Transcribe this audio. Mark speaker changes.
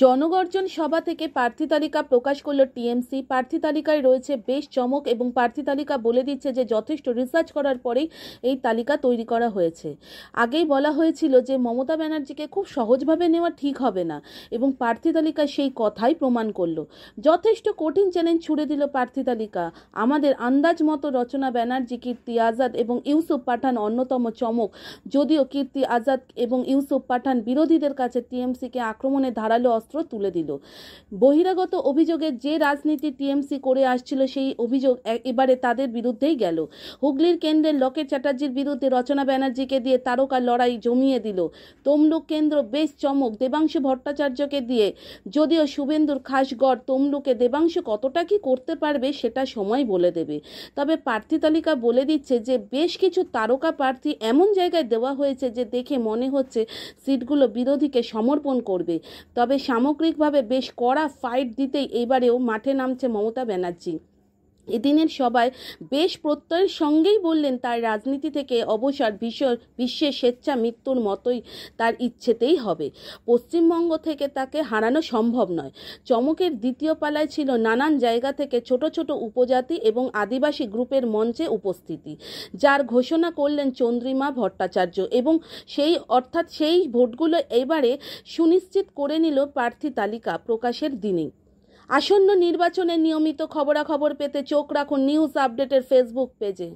Speaker 1: জনগর্জন সভা থেকে প্রার্থী তালিকা প্রকাশ করল টিএমসি। প্রার্থী তালিকায় রয়েছে বেশ চমক এবং প্রার্থী তালিকা বলে দিচ্ছে যে যথেষ্ট রিসার্চ করার পরেই এই তালিকা তৈরি করা হয়েছে। আগেই বলা হয়েছিল যে মমতা ব্যানার্জিকে খুব সহজভাবে নেওয়া ঠিক হবে না এবং প্রার্থী তালিকায় সেই কথাই প্রমাণ করলো। যথেষ্ট কঠিন চ্যালেঞ্জ ছুড়ে দিল প্রার্থী তালিকা। আমাদের আন্দাজ মতো রচনা ব্যানার্জি, কীর্তি আজাদ এবং ইউসুফ পাঠান অন্যতম চমক। যদিও কীর্তি আজাদ এবং ইউসুফ পাঠান বিরোধীদের কাছে টিএমসিকে আক্রমণের ধারালো অস্ত্র তুলে দিল। বহিরাগত অভিযোগের যে রাজনীতি টিএমসি করে আসছিল সেই অভিযোগ এবারে তাদের বিরুদ্ধেই গেল। হুগলির কেন্দ্রের লকেট চ্যাটার্জির বিরুদ্ধে রচনা ব্যানার্জিকে দিয়ে তারকা লড়াই জমিয়ে দিল। তমলুক কেন্দ্র বেশ চমক, দেবাংশু ভট্টাচার্যকে দিয়ে। যদিও শুভেন্দুর খাস গড় তমলুকে দেবাংশু কতটা কি করতে পারবে সেটা সময় বলে দেবে। তবে প্রার্থী তালিকা বলে দিচ্ছে যে বেশ কিছু তারকা প্রার্থী এমন জায়গায় দেওয়া হয়েছে যে দেখে মনে হচ্ছে সিটগুলো বিরোধীকে সমর্পণ করবে। তবে সামগ্রিকভাবে বেশ কড়া ফাইট দিতেই এবারেও মাঠে নামছে মমতা ব্যানার্জি। এদিনের সভায় বেশ প্রত্যয়ের সঙ্গেই বললেন তার রাজনীতি থেকে অবসর বিশ্বের স্বেচ্ছা মৃত্যুর মতোই তার ইচ্ছেতেই হবে। পশ্চিমবঙ্গ থেকে তাকে হারানো সম্ভব নয়। চমকের দ্বিতীয় পালায় ছিল নানান জায়গা থেকে ছোট ছোট উপজাতি এবং আদিবাসী গ্রুপের মঞ্চে উপস্থিতি, যার ঘোষণা করলেন চন্দ্রিমা ভট্টাচার্য এবং সেই ভোটগুলো এবারে সুনিশ্চিত করে নিল প্রার্থী তালিকা প্রকাশের দিনেই। আসন্ন নির্বাচনের নিয়মিত খবরাখবর পেতে চোখ রাখুন নিউজ আপডেটের ফেসবুক পেজে।